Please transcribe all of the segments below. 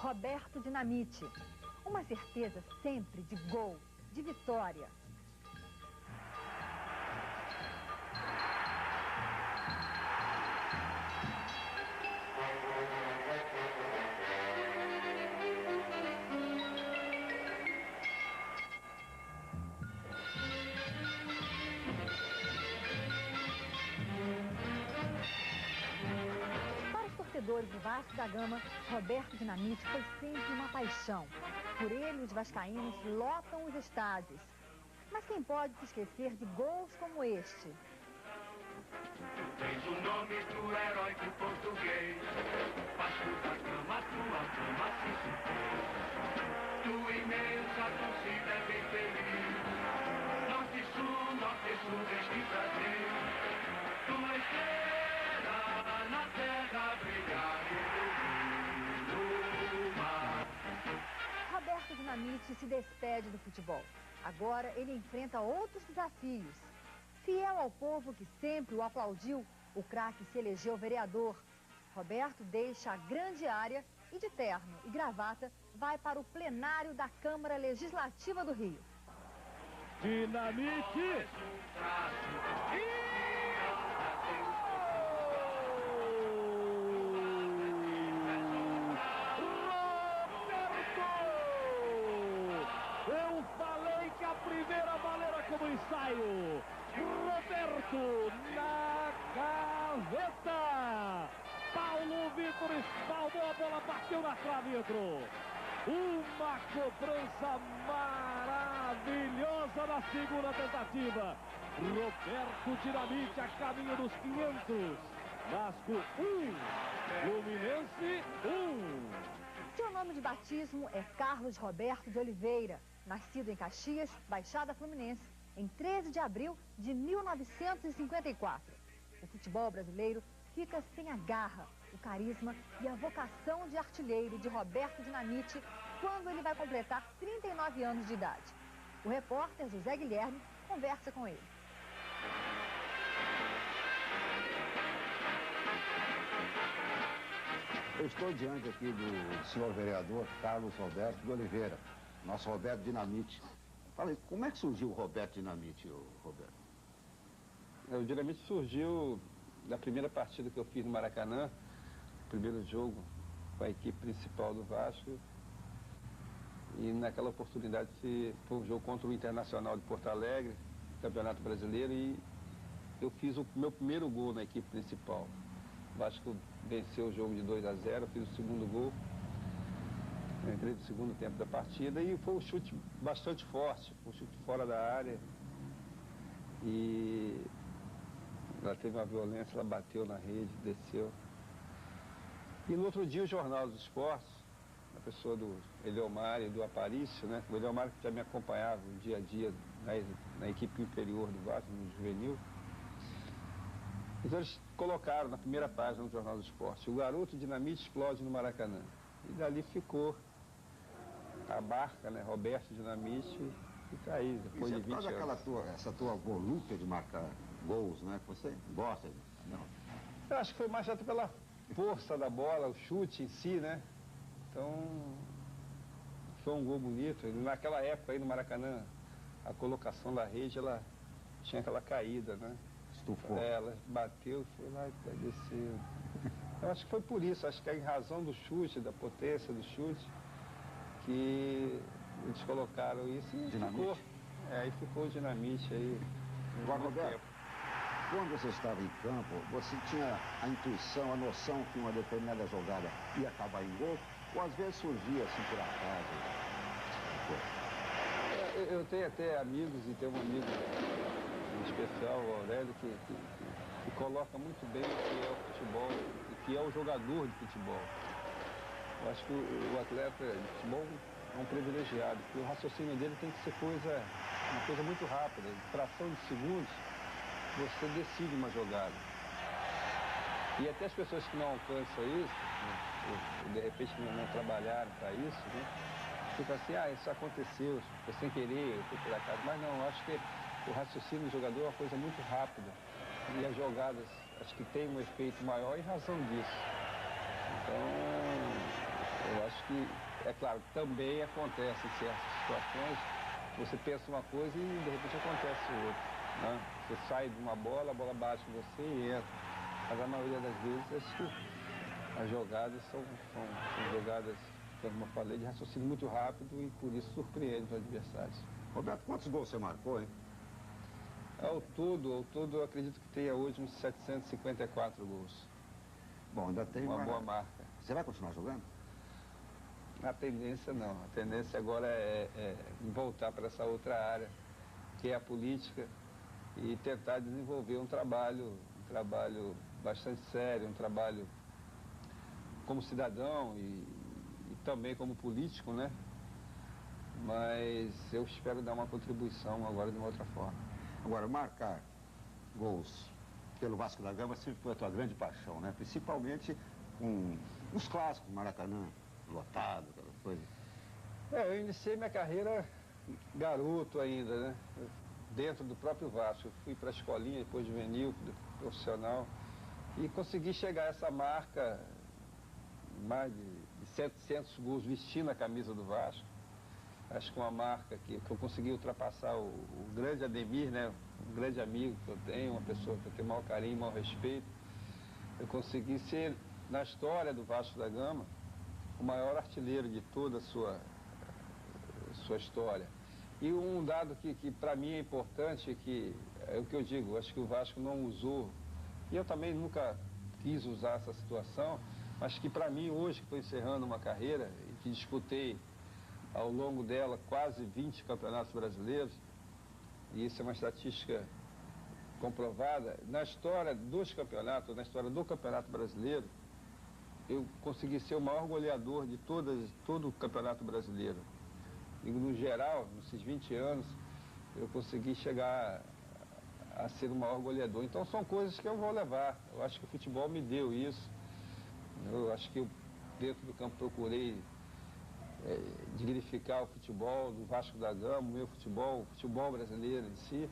Roberto Dinamite. Uma certeza sempre de gol, de vitória. Torcedores do Vasco da Gama, Roberto Dinamite foi sempre uma paixão. Por ele, os vascaínos lotam os estádios. Mas quem pode se esquecer de gols como este? Fez o nome do heróico português, Vasco da Gama, tua fama se supôs. Tua imensa torcida é bem feliz, norte e sul, norte e sul deste Brasil. Tua estrela na terra brilhar no mar. Roberto Dinamite se despede do futebol. Agora ele enfrenta outros desafios. Fiel ao povo que sempre o aplaudiu, o craque se elegeu vereador. Roberto deixa a grande área e de terno e gravata vai para o plenário da Câmara Legislativa do Rio. Dinamite! Eu falei que a primeira baleira como ensaio. Roberto na gaveta. Paulo Vitor espalmou a bola, bateu na trave e entrou. Uma cobrança maravilhosa na segunda tentativa. Roberto Dinamite a caminho dos 500. Vasco 1, Fluminense 1. Seu nome de batismo é Carlos Roberto de Oliveira, nascido em Caxias, Baixada Fluminense, em 13 de abril de 1954. O futebol brasileiro fica sem a garra, o carisma e a vocação de artilheiro de Roberto Dinamite quando ele vai completar 39 anos de idade. O repórter José Guilherme conversa com ele. Eu estou diante aqui do senhor vereador Carlos Roberto de Oliveira, nosso Roberto Dinamite. Fala aí, como é que surgiu o Roberto Dinamite, Roberto? O Dinamite surgiu da primeira partida que eu fiz no Maracanã, primeiro jogo com a equipe principal do Vasco. E naquela oportunidade foi um jogo contra o Internacional de Porto Alegre, Campeonato Brasileiro, e eu fiz o meu primeiro gol na equipe principal. O Vasco venceu o jogo de 2-0, fiz o segundo gol. Eu entrei no segundo tempo da partida e foi um chute bastante forte, um chute fora da área. E ela teve uma violência, ela bateu na rede, desceu. E no outro dia o Jornal dos Esportes, a pessoa do Eleomar e do Aparício, né? O Eleomar que já me acompanhava no dia a dia na equipe inferior do Vasco, no juvenil. Então eles colocaram na primeira página do Jornal do Esporte: o garoto Dinamite explode no Maracanã. E dali ficou a marca, né? Roberto Dinamite, e tá aí, depois de 20 anos. Essa tua volúpia de marcar gols, né? Que você gosta, não? Eu acho que foi mais até pela força da bola, o chute em si, né? Então, foi um gol bonito. Naquela época aí no Maracanã, a colocação da rede, ela tinha aquela caída, né? Estufou. Ela bateu, foi lá e desceu. Eu acho que foi por isso, acho que é em razão do chute, da potência do chute, que eles colocaram isso e Dinamite. ficou. Aí ficou o Dinamite aí. Agora, Roberto, quando você estava em campo, você tinha a intuição, a noção que uma determinada jogada ia acabar em gol, ou às vezes surgia assim por acaso? Eu tenho até amigos, e tenho um amigo em especial, o Aurélio, que coloca muito bem o que é o futebol e que é o jogador de futebol. Eu acho que o atleta de futebol é um privilegiado, porque o raciocínio dele tem que ser uma coisa muito rápida. Em fração de segundos, você decide uma jogada. E até as pessoas que não alcançam isso, ou de repente não trabalharam para isso, né? Ficam assim, isso aconteceu, foi sem querer, foi por acaso. Mas não, eu acho que o raciocínio do jogador é uma coisa muito rápida. E as jogadas, acho que tem um efeito maior em razão disso. Então, Eu acho que, é claro, também acontece em certas situações, você pensa uma coisa e de repente acontece outra, né? Você sai de uma bola, a bola bate em você e entra. Mas a maioria das vezes, acho que as jogadas são jogadas, como eu falei, de raciocínio muito rápido e por isso surpreende os adversários. Roberto, quantos gols você marcou, hein? Ao todo, eu acredito que tenha hoje uns 754 gols. Bom, ainda tem uma boa marca. Você vai continuar jogando? A tendência não. A tendência agora é voltar para essa outra área, que é a política, e tentar desenvolver um trabalho bastante sério, um trabalho como cidadão e também como político, né? Mas eu espero dar uma contribuição agora de uma outra forma. Agora, marcar gols pelo Vasco da Gama sempre foi a tua grande paixão, né? Principalmente com os clássicos, Maracanã, lotado, aquela coisa. Eu iniciei minha carreira garoto ainda, né? Dentro do próprio Vasco. Eu fui para a escolinha, depois juvenil, profissional, e consegui chegar a essa marca, mais de 700 gols vestindo a camisa do Vasco. Acho que uma marca que eu consegui ultrapassar o grande Ademir, né? Um grande amigo que eu tenho, uma pessoa que eu tenho maior carinho, maior respeito. Eu consegui ser, na história do Vasco da Gama, o maior artilheiro de toda a sua história. E um dado que para mim é importante, que é o que eu digo, acho que o Vasco não usou, e eu também nunca quis usar essa situação, mas que para mim hoje, que estou encerrando uma carreira, e que disputei ao longo dela quase 20 campeonatos brasileiros, e isso é uma estatística comprovada, na história dos campeonatos, na história do Campeonato Brasileiro, eu consegui ser o maior goleador de todo o Campeonato Brasileiro. E no geral, nesses 20 anos, eu consegui chegar a ser o maior goleador. Então são coisas que eu vou levar. Eu acho que o futebol me deu isso. Eu acho que eu, dentro do campo, procurei dignificar o futebol do Vasco da Gama, o meu futebol, o futebol brasileiro em si.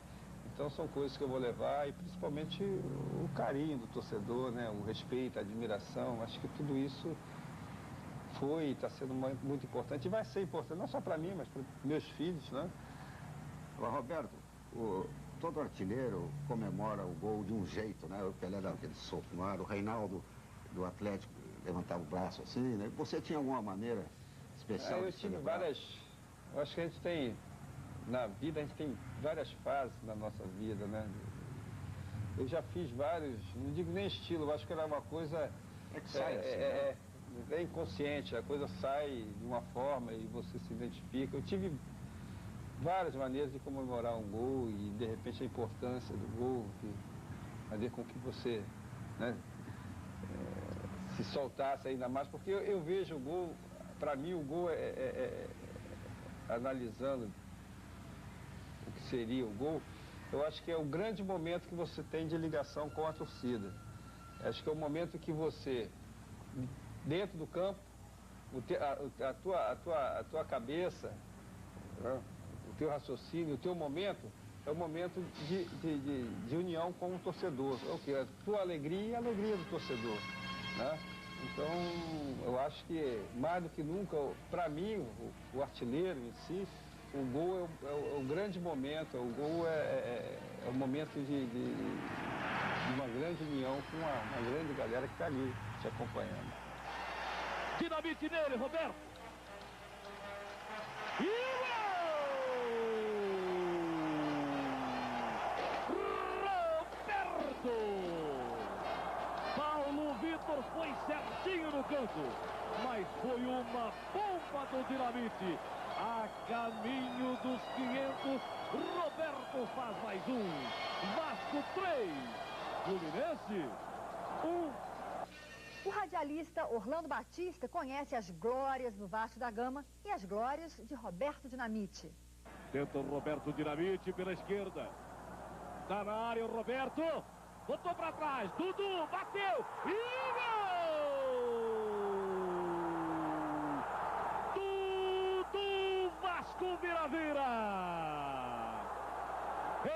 Então são coisas que eu vou levar, e principalmente o carinho do torcedor, né? O respeito, a admiração. Acho que tudo isso foi e está sendo muito importante, e vai ser importante não só para mim, mas para meus filhos, né? Agora, Roberto, todo artilheiro comemora o gol de um jeito, né? O Pelé dava aquele soco no ar, o Reinaldo do Atlético levantava o braço assim, né? Você tinha alguma maneira especial? Eu tive várias. Eu acho que a gente tem, na vida, a gente tem várias fases na nossa vida, né? Eu já fiz vários, não digo nem estilo, eu acho que era uma coisa. É que sai assim, né? É inconsciente, a coisa sai de uma forma e você se identifica. Eu tive várias maneiras de comemorar um gol e, de repente, a importância do gol, que a ver com que você, né, se soltasse ainda mais, porque eu vejo o gol, para mim o gol analisando o que seria o gol, eu acho que é o grande momento que você tem de ligação com a torcida. Acho que é o momento que você, dentro do campo, a tua cabeça, né, o teu raciocínio, o teu momento, é o momento de união com o torcedor. É o quê? A tua alegria e a alegria do torcedor, né? Então, eu acho que, mais do que nunca, para mim, o artilheiro em si, o gol é o grande momento, o gol é o momento de uma grande união com uma grande galera que está ali te acompanhando. Dinamite nele, Roberto. E Roberto! Paulo Vitor foi certinho no canto, mas foi uma bomba do Dinamite. A caminho dos 500, Roberto faz mais um. Vasco 3, Fluminense 1. O radialista Orlando Batista conhece as glórias do Vasco da Gama e as glórias de Roberto Dinamite. Tenta o Roberto Dinamite pela esquerda. Está na área o Roberto. Botou para trás. Dudu bateu. E gol! Dudu, Vasco vira-vira.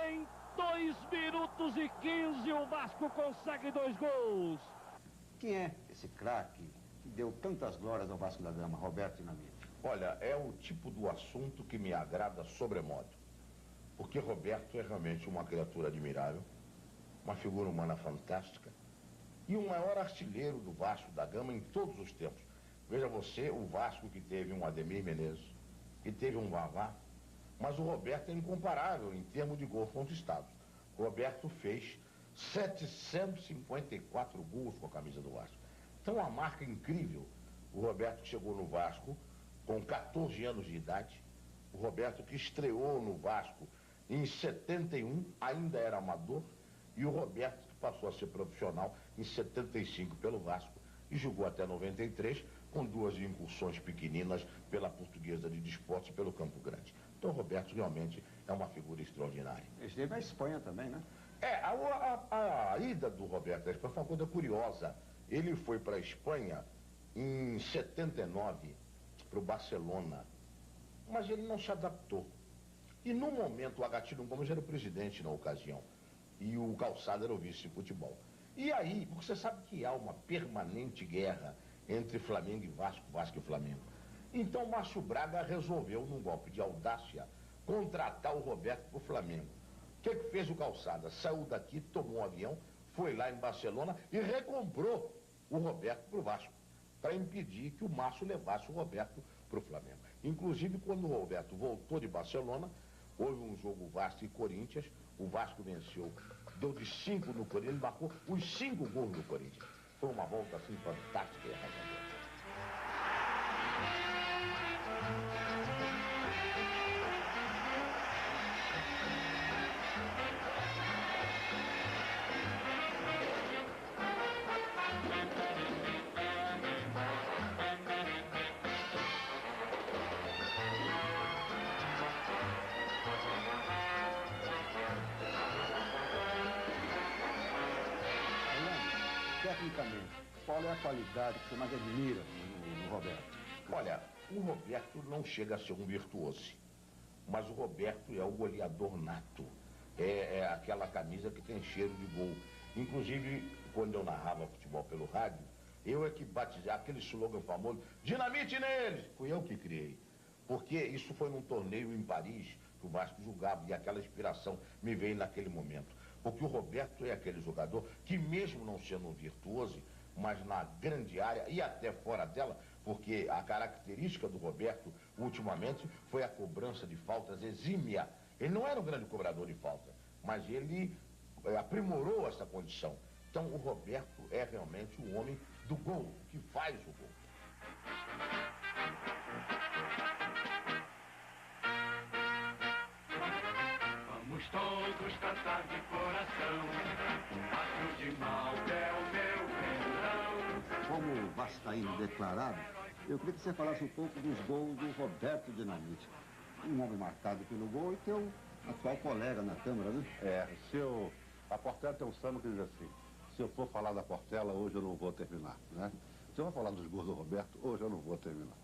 Em 2 minutos e 15 o Vasco consegue 2 gols. Quem é esse craque que deu tantas glórias ao Vasco da Gama, Roberto Dinamite? Olha, é o tipo do assunto que me agrada sobremodo. Porque Roberto é realmente uma criatura admirável, uma figura humana fantástica e o maior artilheiro do Vasco da Gama em todos os tempos. Veja você, o Vasco que teve um Ademir Menezes, que teve um Vavá, mas o Roberto é incomparável em termos de gols conquistados. O Roberto fez 754 gols com a camisa do Vasco. Então, uma marca incrível. O Roberto chegou no Vasco com 14 anos de idade. O Roberto que estreou no Vasco em 71, ainda era amador. E o Roberto que passou a ser profissional em 75 pelo Vasco e jogou até 93 com 2 incursões pequeninas pela Portuguesa de Desportos e pelo Campo Grande. Então, o Roberto realmente é uma figura extraordinária. Ele esteve na Espanha também, né? A ida do Roberto à Espanha foi uma coisa curiosa. Ele foi para a Espanha em 79, para o Barcelona, mas ele não se adaptou. E no momento o Agostinho Gomes era o presidente na ocasião e o Calçado era o vice de futebol. E aí, porque você sabe que há uma permanente guerra entre Flamengo e Vasco, Vasco e Flamengo. Então Márcio Braga resolveu, num golpe de audácia, contratar o Roberto para o Flamengo. O que fez o Calçada? Saiu daqui, tomou um avião, foi lá em Barcelona e recomprou o Roberto para o Vasco, para impedir que o Márcio levasse o Roberto para o Flamengo. Inclusive, quando o Roberto voltou de Barcelona, houve um jogo Vasco e Corinthians, o Vasco venceu, deu de 5 no Corinthians, ele marcou os 5 gols do Corinthians. Foi uma volta assim fantástica e arrasadora. Tecnicamente, qual é a qualidade que você mais admira no Roberto? Olha, o Roberto não chega a ser um virtuoso, mas o Roberto é o goleador nato. É aquela camisa que tem cheiro de gol. Inclusive, quando eu narrava futebol pelo rádio, eu é que batizei aquele slogan famoso, dinamite neles! Fui eu que criei. Porque isso foi num torneio em Paris, que o Vasco jogava, e aquela inspiração me veio naquele momento. Porque o Roberto é aquele jogador que, mesmo não sendo um virtuoso, mas na grande área e até fora dela, porque a característica do Roberto, ultimamente, foi a cobrança de faltas exímia. Ele não era um grande cobrador de falta, mas ele aprimorou essa condição. Então, o Roberto é realmente o homem do gol, que faz o gol. Vamos todos cantar de coração, Vasco de Malta é o meu pendão. Como vascaíno declarado, eu queria que você falasse um pouco dos gols do Roberto Dinamite. Um homem marcado pelo gol e teu atual colega na Câmara, né? A Portela tem um samba que diz assim, se eu for falar da Portela, hoje eu não vou terminar, né? Se eu for falar dos gols do Roberto, hoje eu não vou terminar.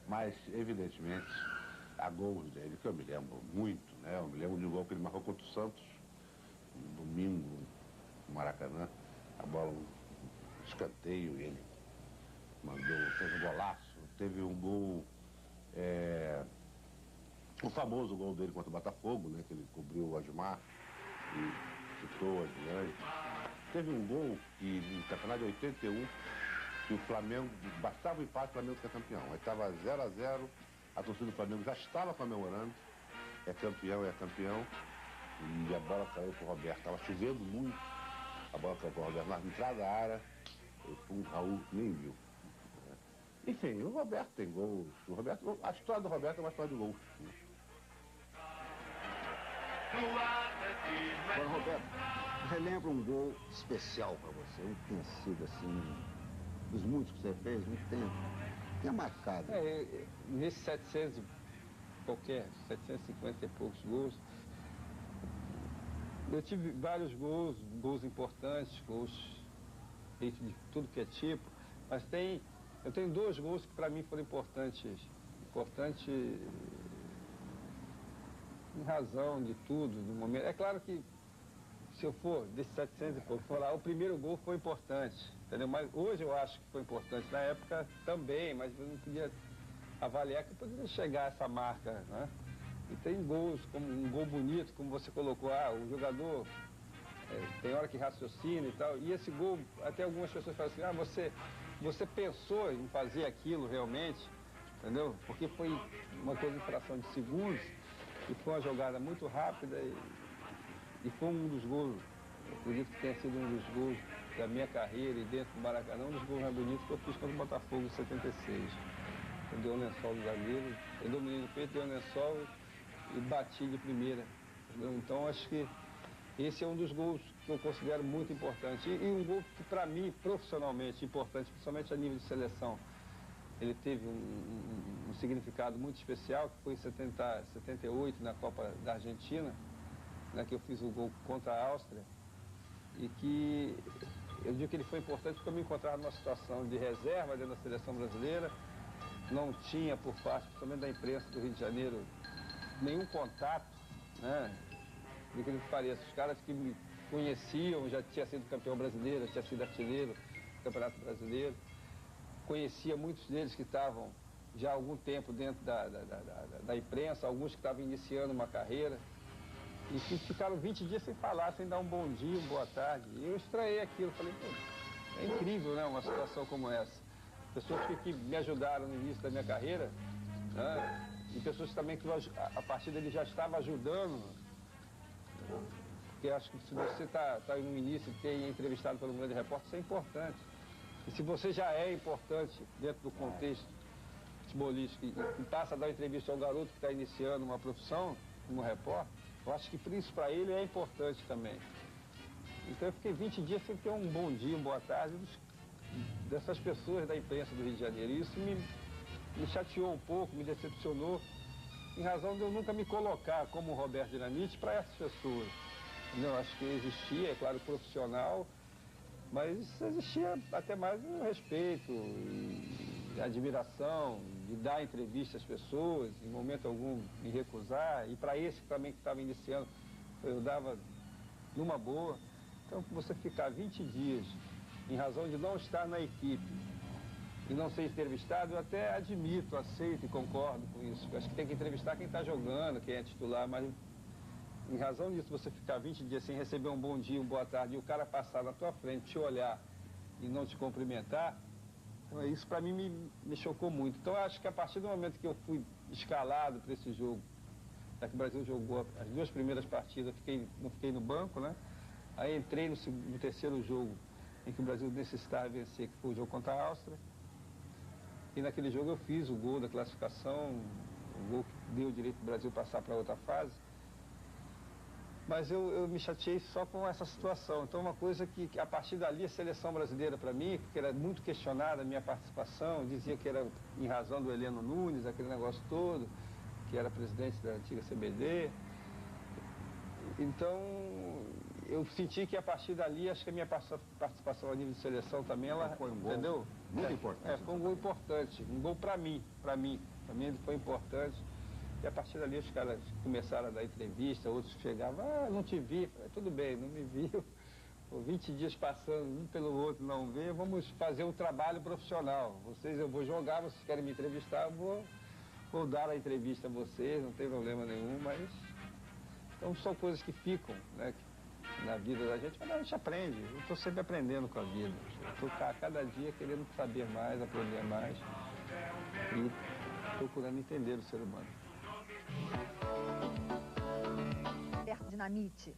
Mas, evidentemente, há gols dele que eu me lembro muito, né? Eu me lembro de um gol que ele marcou contra o Santos, um domingo, no Maracanã, a bola, um escanteio, e ele fez um golaço. Teve um gol, o famoso gol dele contra o Botafogo, né? Que ele cobriu o Osmar e chutou adiante. Teve um gol que, no campeonato de 81, que o Flamengo, bastava o empate, o Flamengo ser campeão. Aí estava 0-0, a torcida do Flamengo já estava comemorando, é campeão, e a bola caiu pro Roberto. Estava chovendo muito, a bola caiu pro Roberto na entrada da área, e o Raul nem viu. Enfim, o Roberto tem gols. A história do Roberto é uma história de gols. Agora, Roberto, relembra um gol especial para você, um que tenha sido assim, dos muitos que você fez, um que tenha marcado. Nesses 750 e poucos gols, eu tive vários gols importantes, gols feitos de tudo que é tipo, mas eu tenho 2 gols que para mim foram importantes em razão de tudo, do momento. É claro que se eu for desses 700 e pouco, falar, o primeiro gol foi importante, entendeu? Mas hoje eu acho que foi importante. Na época também, mas eu não podia avaliar que eu poderia chegar a essa marca, né? E tem gols, como um gol bonito, como você colocou, o jogador tem hora que raciocina e tal. E esse gol, até algumas pessoas falam assim, você pensou em fazer aquilo realmente, entendeu? Porque foi uma coisa em fração de segundos, e foi uma jogada muito rápida e foi um dos gols, eu acredito que tenha sido um dos gols da minha carreira e dentro do Maracanã, um dos gols mais bonitos que eu fiz contra o Botafogo em 76. Eu dei um lençol do zagueiro, eu dominei no peito, dei um lençol e bati de primeira, entendeu? Então acho que esse é um dos gols que eu considero muito importante. E um gol que para mim, profissionalmente, importante, principalmente a nível de seleção. Ele teve um significado muito especial, que foi em 78, na Copa da Argentina, né, que eu fiz o gol contra a Áustria, e que eu digo que ele foi importante porque eu me encontrava numa situação de reserva dentro da seleção brasileira, não tinha por parte, principalmente da imprensa do Rio de Janeiro, nenhum contato, né, do que me pareça. Os caras que me conheciam, já tinha sido campeão brasileiro, já tinha sido artilheiro do Campeonato Brasileiro, conhecia muitos deles que estavam já há algum tempo dentro da imprensa, alguns que estavam iniciando uma carreira, e que ficaram 20 dias sem falar, sem dar um bom dia, uma boa tarde. E eu estranhei aquilo, falei, pô, é incrível, né, uma situação como essa. Pessoas que me ajudaram no início da minha carreira, né, e pessoas também que a partir dele já estavam ajudando, porque acho que se você está no início e tem entrevistado pelo grande repórter, isso é importante. E se você já é importante dentro do contexto futebolístico e passa a dar entrevista a um garoto que está iniciando uma profissão como repórter, eu acho que isso para ele é importante também. Então eu fiquei 20 dias sem ter um bom dia, uma boa tarde dessas pessoas da imprensa do Rio de Janeiro. E isso me chateou um pouco, me decepcionou, em razão de eu nunca me colocar como Roberto Dinamite para essas pessoas. Eu acho que existia, é claro, profissional, mas existia até mais o respeito e a admiração de dar entrevista às pessoas, em momento algum me recusar, e para esse também que estava iniciando, eu dava numa boa. Então, você ficar 20 dias em razão de não estar na equipe e não ser entrevistado, eu até admito, aceito e concordo com isso. Eu acho que tem que entrevistar quem está jogando, quem é titular, mas em razão disso, você ficar 20 dias sem receber um bom dia, uma boa tarde, e o cara passar na tua frente, te olhar e não te cumprimentar, então, isso para mim me chocou muito. Então, eu acho que a partir do momento que eu fui escalado para esse jogo, já que o Brasil jogou as duas primeiras partidas, não fiquei no banco, né? Aí entrei no terceiro jogo, em que o Brasil necessitava vencer, que foi o jogo contra a Áustria. E naquele jogo eu fiz o gol da classificação, o gol que deu o direito do Brasil passar para outra fase. Mas eu me chateei só com essa situação. Então, uma coisa que a partir dali, a seleção brasileira, para mim, que era muito questionada a minha participação, dizia que era em razão do Heleno Nunes, aquele negócio todo, que era presidente da antiga CBD. Então, eu senti que a partir dali, acho que a minha participação a nível de seleção também, ela foi um gol, entendeu? Muito importante. Foi um gol importante, um gol para mim ele foi importante. E a partir dali os caras começaram a dar entrevista, outros chegavam, não te vi, falei, tudo bem, não me viu, 20 dias passando um pelo outro, não vê, vamos fazer um trabalho profissional. Eu vou jogar, vocês querem me entrevistar, eu vou dar a entrevista a vocês, não tem problema nenhum, mas então são coisas que ficam, né, na vida da gente, mas a gente aprende, eu estou sempre aprendendo com a vida, estou cada dia querendo saber mais, aprender mais e procurando entender o ser humano. Roberto Dinamite.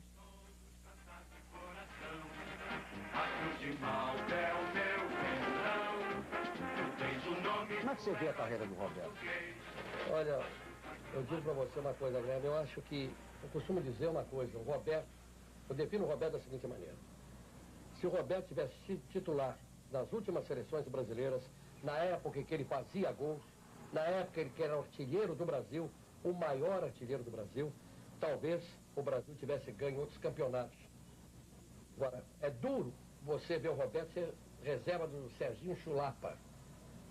Como é que você vê a carreira do Roberto? Olha, eu digo para você uma coisa, Grande, eu acho que, eu costumo dizer uma coisa, o Roberto, eu defino o Roberto da seguinte maneira. Se o Roberto tivesse sido titular nas últimas seleções brasileiras, na época em que ele fazia gols, na época em que ele era artilheiro do Brasil, o maior artilheiro do Brasil, talvez o Brasil tivesse ganho outros campeonatos. Agora, é duro você ver o Roberto ser reserva do Serginho Chulapa.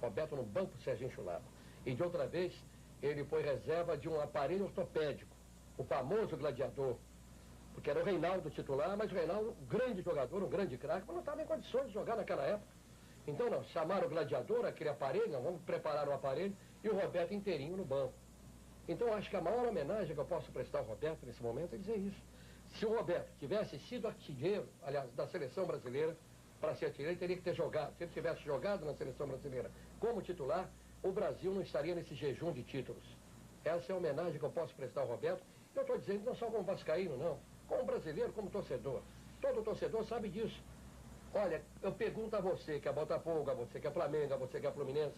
Roberto no banco do Serginho Chulapa. E de outra vez, ele foi reserva de um aparelho ortopédico, o famoso gladiador. porque era o Reinaldo titular, mas o Reinaldo, um grande jogador, um grande craque, mas não estava em condições de jogar naquela época. Então, não, chamaram o gladiador, aquele aparelho, não, vamos preparar o aparelho, e o Roberto inteirinho no banco. Então, acho que a maior homenagem que eu posso prestar ao Roberto nesse momento é dizer isso. Se o Roberto tivesse sido artilheiro, aliás, da seleção brasileira, para ser artilheiro, ele teria que ter jogado. Se ele tivesse jogado na seleção brasileira como titular, o Brasil não estaria nesse jejum de títulos. Essa é a homenagem que eu posso prestar ao Roberto. Eu estou dizendo não só como vascaíno, não. Como brasileiro, como torcedor. Todo torcedor sabe disso. Olha, eu pergunto a você que é Botafogo, a você que é Flamengo, a você que é Fluminense.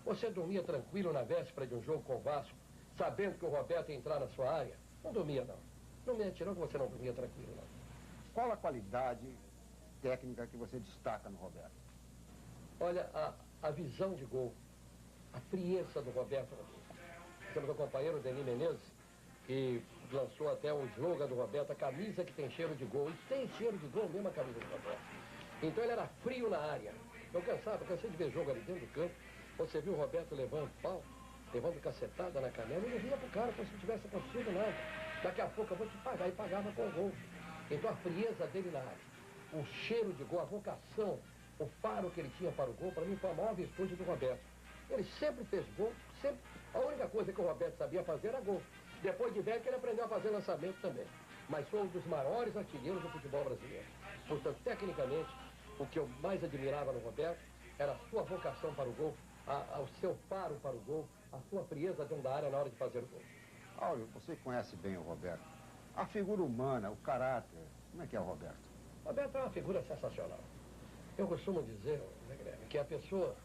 Você dormia tranquilo na véspera de um jogo com o Vasco, sabendo que o Roberto ia entrar na sua área? Não dormia, não. Não me atirou que você não dormia tranquilo, não. Qual a qualidade técnica que você destaca no Roberto? Olha, a visão de gol, a frieza do Roberto. Temos o companheiro Denis Menezes, que lançou até um slogan do Roberto, a camisa que tem cheiro de gol. E tem cheiro de gol mesmo a camisa do Roberto. Então ele era frio na área. Eu cansei de ver jogo ali dentro do campo. Você viu o Roberto levando pau, levando cacetada na canela, e não via pro cara como se não tivesse acontecido nada. Daqui a pouco eu vou te pagar, e pagava com o gol. Então a frieza dele na área, o cheiro de gol, a vocação, o faro que ele tinha para o gol, para mim foi a maior virtude do Roberto. Ele sempre fez gol, sempre. A única coisa que o Roberto sabia fazer era gol. Depois de velho que ele aprendeu a fazer lançamento também. Mas foi um dos maiores artilheiros do futebol brasileiro. Portanto, tecnicamente, o que eu mais admirava no Roberto era a sua vocação para o gol, o seu faro para o gol, a sua frieza dentro da área na hora de fazer o gol. Áureo, você conhece bem o Roberto. A figura humana, o caráter, como é que é o Roberto? O Roberto é uma figura sensacional. Eu costumo dizer, né, Guilherme, que a pessoa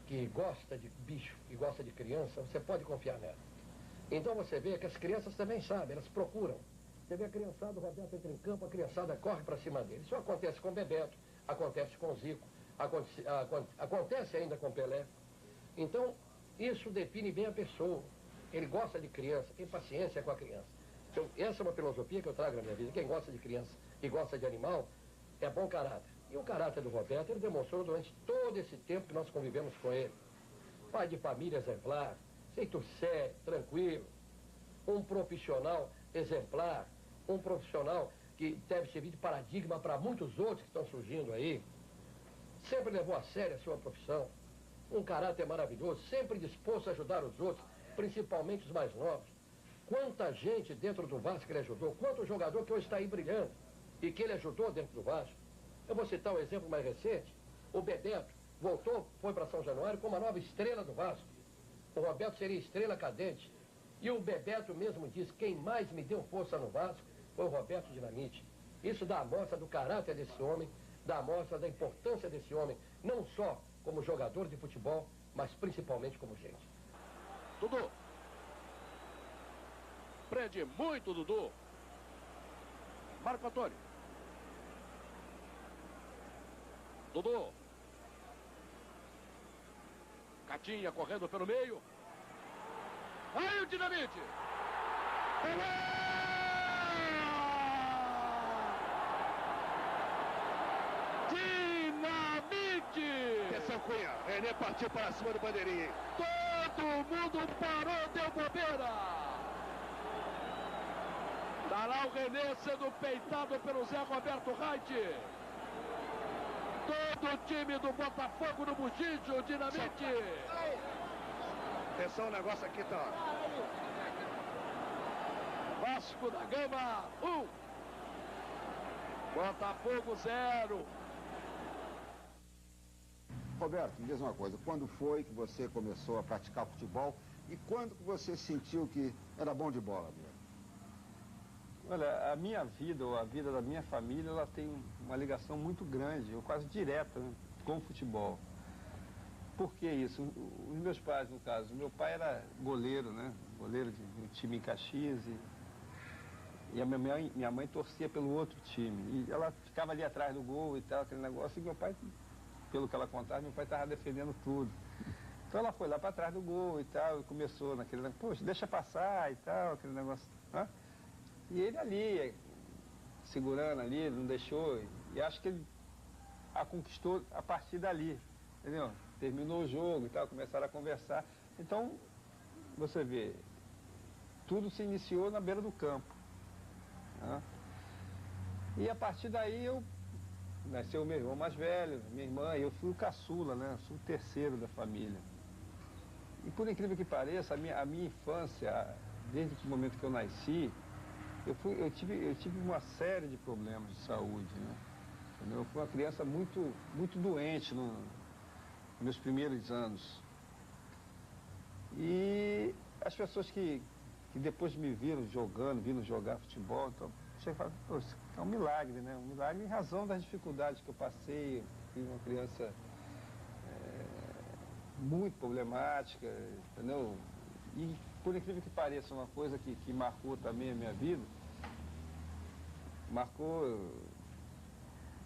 que gosta de bicho e gosta de criança, você pode confiar nela. Então você vê que as crianças também sabem, elas procuram. Você vê a criançada, o Roberto entra em campo, a criançada corre para cima dele. Isso acontece com o Bebeto, acontece com o Zico, acontece ainda com o Pelé. Então, isso define bem a pessoa. Ele gosta de criança, tem paciência com a criança. Então, essa é uma filosofia que eu trago na minha vida. Quem gosta de criança e gosta de animal, é bom caráter. E o caráter do Roberto, ele demonstrou durante todo esse tempo que nós convivemos com ele. Pai de família exemplar, jeito sério, tranquilo, um profissional exemplar, um profissional que deve servir de paradigma para muitos outros que estão surgindo aí. Sempre levou a sério a sua profissão, um caráter maravilhoso, sempre disposto a ajudar os outros, principalmente os mais novos. Quanta gente dentro do Vasco ele ajudou, quanto jogador que hoje está aí brilhando e que ele ajudou dentro do Vasco. Eu vou citar um exemplo mais recente, o Bebeto voltou, foi para São Januário como a nova estrela do Vasco. O Roberto seria estrela cadente. E o Bebeto mesmo disse, quem mais me deu força no Vasco foi o Roberto Dinamite. Isso dá amostra do caráter desse homem, dá amostra da importância desse homem, não só como jogador de futebol, mas principalmente como gente. Dudu. Prende muito, Dudu. Marco Antônio. Dudu. Catinha correndo pelo meio. Aí o Dinamite. Dinamite! Atenção, Cunha. René partiu para cima do bandeirinha. Todo mundo parou, deu bobeira. Tá lá o René sendo peitado pelo Zé Roberto Reit. Todo o time do Botafogo no Buchicho, o Dinamite. Atenção, o negócio aqui tá... Vasco da Gama, 1. Botafogo, 0. Roberto, me diz uma coisa, quando foi que você começou a praticar futebol e quando que você sentiu que era bom de bola mesmo? Olha, a minha vida, ou a vida da minha família, ela tem uma ligação muito grande, ou quase direta, né, com o futebol. Por que isso? Os meus pais, no caso, meu pai era goleiro, né? Goleiro de um time em Caxias e a minha mãe torcia pelo outro time. E ela ficava ali atrás do gol e tal, aquele negócio, e meu pai, pelo que ela contava, meu pai estava defendendo tudo. Então ela foi lá para trás do gol e tal, e começou naquele negócio, poxa, deixa passar e tal, aquele negócio, né? E ele ali, segurando ali, não deixou, e acho que ele a conquistou a partir dali, entendeu? Terminou o jogo e tal, começaram a conversar. Então, você vê, tudo se iniciou na beira do campo, né? E a partir daí nasceu o meu irmão mais velho, minha irmã, e eu fui o caçula, né? Sou o terceiro da família. E por incrível que pareça, a minha infância, desde o momento que eu nasci, eu tive uma série de problemas de saúde, né? Eu fui uma criança muito doente nos meus primeiros anos. E as pessoas que depois me viram jogando, viram jogar futebol, então, chega e fala, pô, isso é um milagre, né? Um milagre em razão das dificuldades que eu passei. Eu fui uma criança muito problemática, entendeu? E por incrível que pareça, uma coisa que marcou também a minha vida, marcou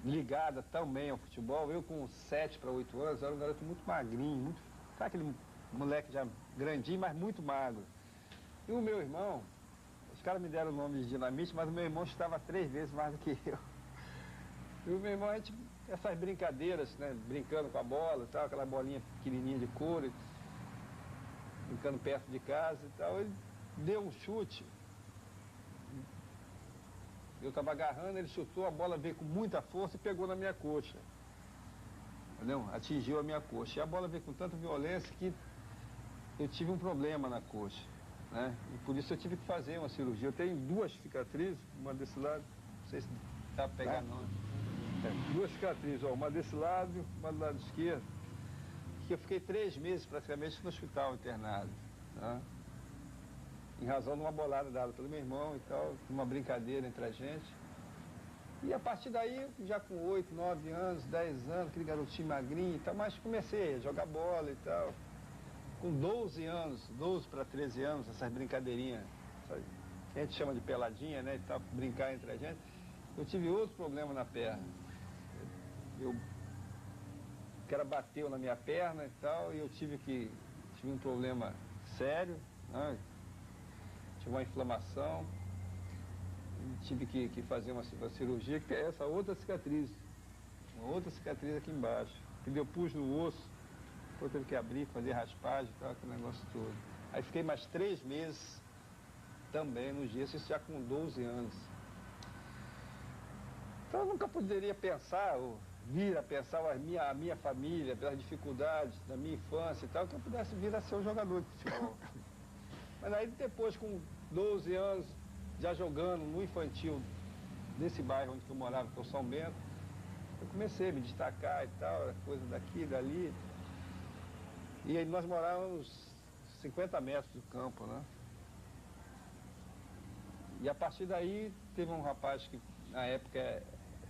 ligada também ao futebol. Eu com 7 para 8 anos era um garoto muito magrinho, sabe aquele moleque já grandinho, mas muito magro. E o meu irmão, os caras me deram o nome de Dinamite, mas o meu irmão estava 3 vezes mais do que eu. E o meu irmão, a gente, essas brincadeiras, né, brincando com a bola e tal, aquela bolinha pequenininha de couro, brincando perto de casa e tal, ele deu um chute. Eu estava agarrando, ele chutou, a bola veio com muita força e pegou na minha coxa. Entendeu? Atingiu a minha coxa. E a bola veio com tanta violência que eu tive um problema na coxa, né? E por isso eu tive que fazer uma cirurgia. Eu tenho 2 cicatrizes, uma desse lado, não sei se dá pra pegar não. 2 cicatrizes, ó, uma desse lado e uma do lado esquerdo. Que eu fiquei 3 meses praticamente no hospital internado, né? Em razão de uma bolada dada pelo meu irmão e tal, uma brincadeira entre a gente. E a partir daí, já com 8, 9 anos, 10 anos, aquele garotinho magrinho e tal, mas comecei a jogar bola e tal. Com 12 anos, 12 para 13 anos, essas brincadeirinhas, sabe, que a gente chama de peladinha, né, e tal, brincar entre a gente, eu tive outro problema na perna. O cara bateu na minha perna e tal, e eu tive um problema sério, né? Tive uma inflamação, tive que fazer uma cirurgia, que é essa outra cicatriz, uma outra cicatriz aqui embaixo, que deu pus no osso, depois teve que abrir, fazer raspagem e tal, aquele negócio todo. Aí fiquei mais 3 meses também no gesso, isso já com 12 anos. Então eu nunca poderia pensar, ou vir a pensar a minha família, pelas dificuldades da minha infância e tal, que eu pudesse vir a ser um jogador de futebol. Mas aí depois, com 12 anos, já jogando no infantil desse bairro onde eu morava, que é o São Bento, eu comecei a me destacar e tal, coisa daqui, dali. E aí nós morávamos 50 metros do campo, né? E a partir daí teve um rapaz que na época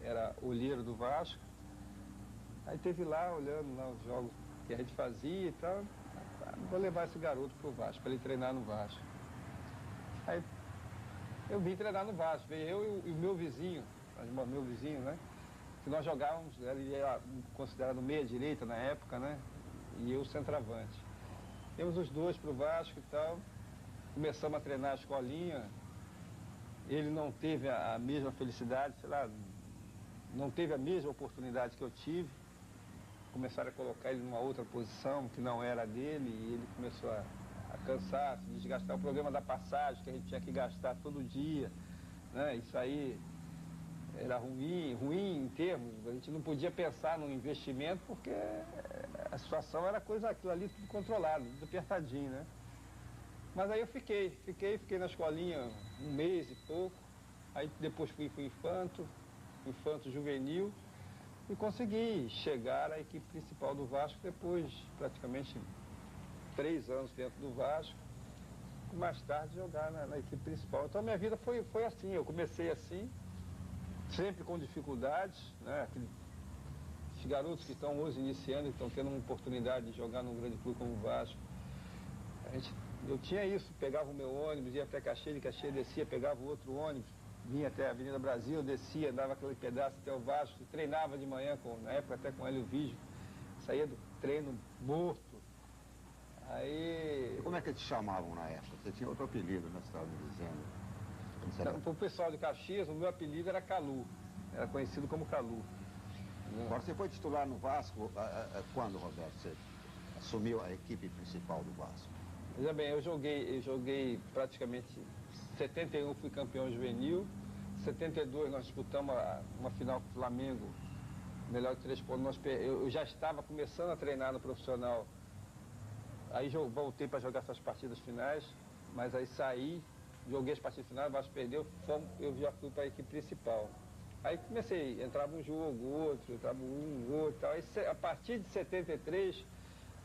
era olheiro do Vasco. Aí teve lá, olhando lá os jogos que a gente fazia e tal, vou levar esse garoto pro Vasco, para ele treinar no Vasco. Aí eu vim treinar no Vasco, veio eu e o meu vizinho, né? Que nós jogávamos, ele era considerado meia-direita na época, né? E eu centroavante. Temos os dois pro Vasco e tal, começamos a treinar a escolinha. Ele não teve a mesma felicidade, sei lá, não teve a mesma oportunidade que eu tive. Começaram a colocar ele numa outra posição que não era dele e ele começou a cansar, se desgastar. O problema da passagem, que a gente tinha que gastar todo dia, né? Isso aí era ruim em termos, a gente não podia pensar no investimento porque a situação era aquilo ali tudo controlado, tudo apertadinho, né? Mas aí eu fiquei na escolinha 1 mês e pouco, aí depois fui infanto juvenil, e consegui chegar à equipe principal do Vasco depois praticamente 3 anos dentro do Vasco, e mais tarde jogar na equipe principal. Então a minha vida foi assim, eu comecei assim, sempre com dificuldades, né? Os garotos que estão hoje iniciando, estão tendo uma oportunidade de jogar num grande clube como o Vasco. Eu tinha isso, pegava o meu ônibus, ia até Caxias, de Caxias descia, pegava o outro ônibus, vinha até a Avenida Brasil, descia, dava aquele pedaço até o Vasco, treinava de manhã, na época até com Hélio Vígio, saía do treino morto. Aí... E como é que te chamavam na época? Você tinha outro apelido, né? Você estava me dizendo. Para o pessoal de Caxias, o meu apelido era Calu, era conhecido como Calu. Agora, você foi titular no Vasco quando, Roberto, você assumiu a equipe principal do Vasco? Veja bem, eu joguei praticamente 71, fui campeão juvenil, Em 72 nós disputamos uma final com o Flamengo, melhor de 3 pontos. Eu já estava começando a treinar no profissional. Aí voltei para jogar essas partidas finais, mas aí saí, joguei as partidas finais, o Vasco perdeu, eu já fui para a equipe principal. Aí comecei, entrava um jogo, outro, entrava outro e tal. Aí, a partir de 73,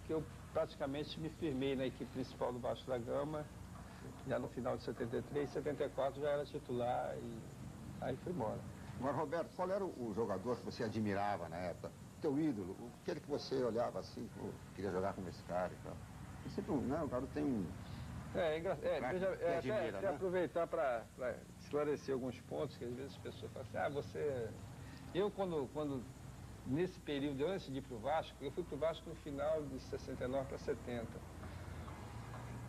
que eu praticamente me firmei na equipe principal do Vasco da Gama. Já no final de 73, 74 já era titular e aí fui embora. Agora, Roberto, qual era o jogador que você admirava na época? Teu ídolo, aquele que você olhava assim, queria jogar com esse cara e tal. E sempre, né, o cara tem um... Até aproveitar para esclarecer alguns pontos, que às vezes as pessoas falam assim, você... Eu, quando nesse período, antes de ir para o Vasco, eu fui para o Vasco no final de 69 para 70.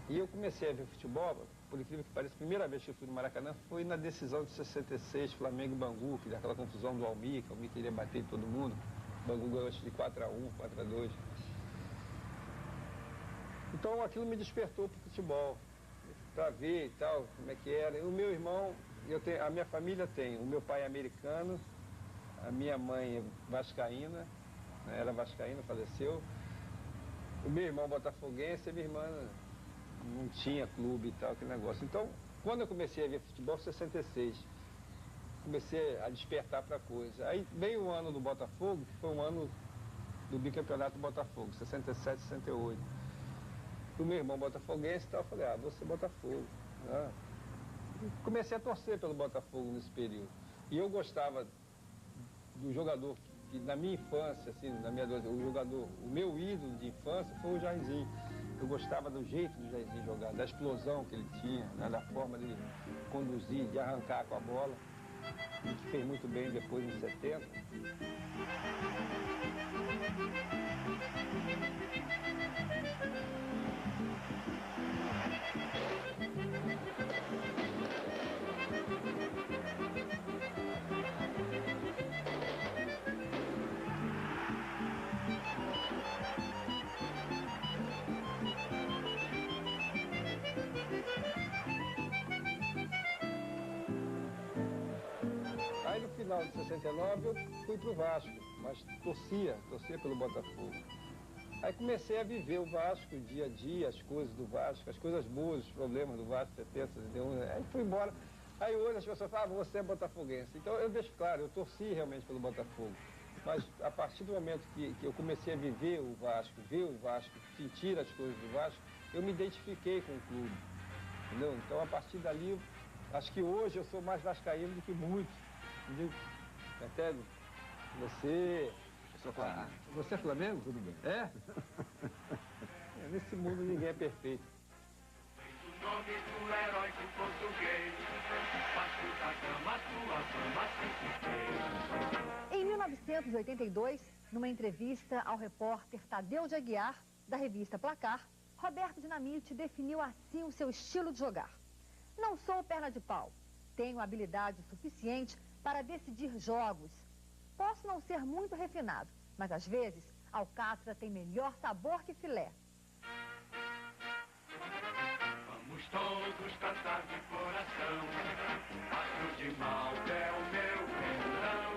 E eu comecei a ver futebol, por incrível que pareça, a primeira vez que eu fui no Maracanã foi na decisão de 66, Flamengo e Bangu, que daquela confusão do Almir, que o Almir queria bater em todo mundo. O Bangu ganhou de 4-1, 4-2. Então aquilo me despertou para o futebol, para ver e tal, como é que era. E o meu irmão, a minha família tem, o meu pai é americano, a minha mãe é vascaína, né, era vascaína, faleceu. O meu irmão botafoguense, a minha irmã não tinha clube e tal, aquele negócio. Então, quando eu comecei a ver futebol, 66, comecei a despertar para coisa. Aí veio o ano do Botafogo, que foi um ano do bicampeonato do Botafogo, 67, 68. O meu irmão botafoguense e tal, eu falei, vou ser Botafogo. Né? Comecei a torcer pelo Botafogo nesse período. E eu gostava do jogador que na minha infância, assim, na minha adolescência, o meu ídolo de infância foi o Jairzinho. Eu gostava do jeito do Jairzinho jogar, da explosão que ele tinha, né, da forma de conduzir, de arrancar com a bola, e que fez muito bem depois em 70. Aí no final de 69 eu fui pro Vasco, mas torcia pelo Botafogo. Aí comecei a viver o Vasco, dia a dia, as coisas do Vasco, as coisas boas, os problemas do Vasco, 70, 71, aí fui embora. Aí hoje as pessoas falam, você é botafoguense. Então eu deixo claro, eu torci realmente pelo Botafogo. Mas a partir do momento que eu comecei a viver o Vasco, ver o Vasco, sentir as coisas do Vasco, eu me identifiquei com o clube, entendeu? Então a partir dali, acho que hoje eu sou mais vascaíno do que muitos. Entendeu? Até você... Eu sou Flamengo. Você é Flamengo? Tudo bem. É? Nesse mundo ninguém é perfeito. O nome do heróico português, Vasco da Gama, sua fama se fez. Em 1982, numa entrevista ao repórter Tadeu de Aguiar, da revista Placar, Roberto Dinamite definiu assim o seu estilo de jogar. Não sou perna de pau. Tenho habilidade suficiente para decidir jogos. Posso não ser muito refinado, mas às vezes, alcatra tem melhor sabor que filé. Vamos todos cantar de coração, Vasco de Malta é o meu pendão.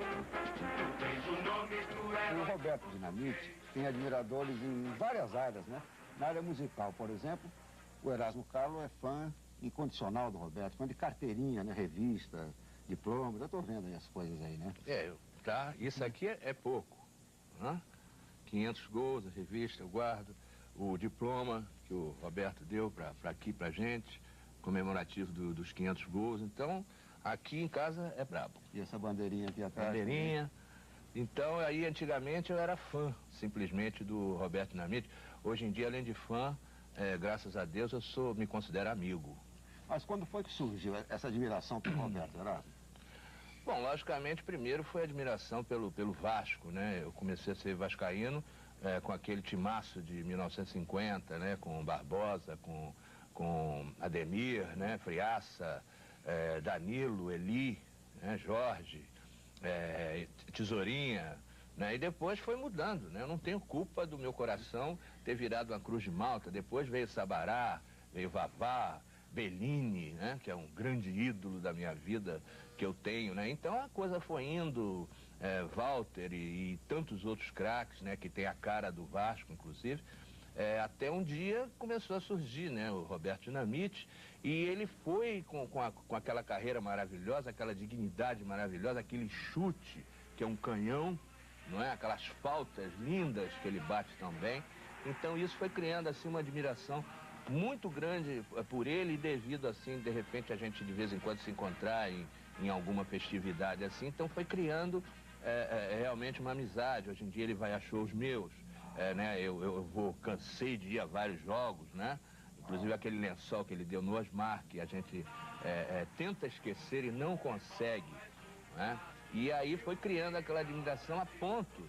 Tu tens o nome do herói. O Roberto Dinamite tem admiradores em várias áreas, né? Na área musical, por exemplo, o Erasmo Carlos é fã incondicional do Roberto, fã de carteirinha, né? Revista, diploma, eu tô vendo aí as coisas aí, né? Isso aqui é pouco, né? 500 gols, a revista eu guardo, o diploma que o Roberto deu aqui pra gente, comemorativo dos 500 gols, então aqui em casa é brabo. E essa bandeirinha aqui atrás? Bandeirinha. Então aí antigamente eu era fã, simplesmente, do Roberto Dinamite. Hoje em dia, além de fã, graças a Deus, me considero amigo. Mas quando foi que surgiu essa admiração pelo Roberto, Erasmo? Bom, logicamente, primeiro foi admiração pelo Vasco, né? Eu comecei a ser vascaíno com aquele timaço de 1950, né? Com Barbosa, com Ademir, né? Friaça, Danilo, Eli, né? Jorge, Tesourinha, né? E depois foi mudando, né? Eu não tenho culpa do meu coração ter virado uma Cruz de Malta. Depois veio Sabará, veio Vavá, Bellini, né? Que é um grande ídolo da minha vida que eu tenho, né? Então a coisa foi indo, Walter e tantos outros craques, né? Que tem a cara do Vasco, inclusive, até um dia começou a surgir, né? O Roberto Dinamite, e ele foi com aquela carreira maravilhosa, aquela dignidade maravilhosa, aquele chute, que é um canhão, não é? Aquelas faltas lindas que ele bate também. Então isso foi criando assim uma admiração muito grande por ele, e devido assim, de repente a gente de vez em quando se encontrar em alguma festividade assim, então foi criando realmente uma amizade. Hoje em dia ele vai a shows meus, né? Eu cansei de ir a vários jogos, né? Inclusive aquele lençol que ele deu no Osmar, que a gente tenta esquecer e não consegue, né? E aí foi criando aquela admiração a ponto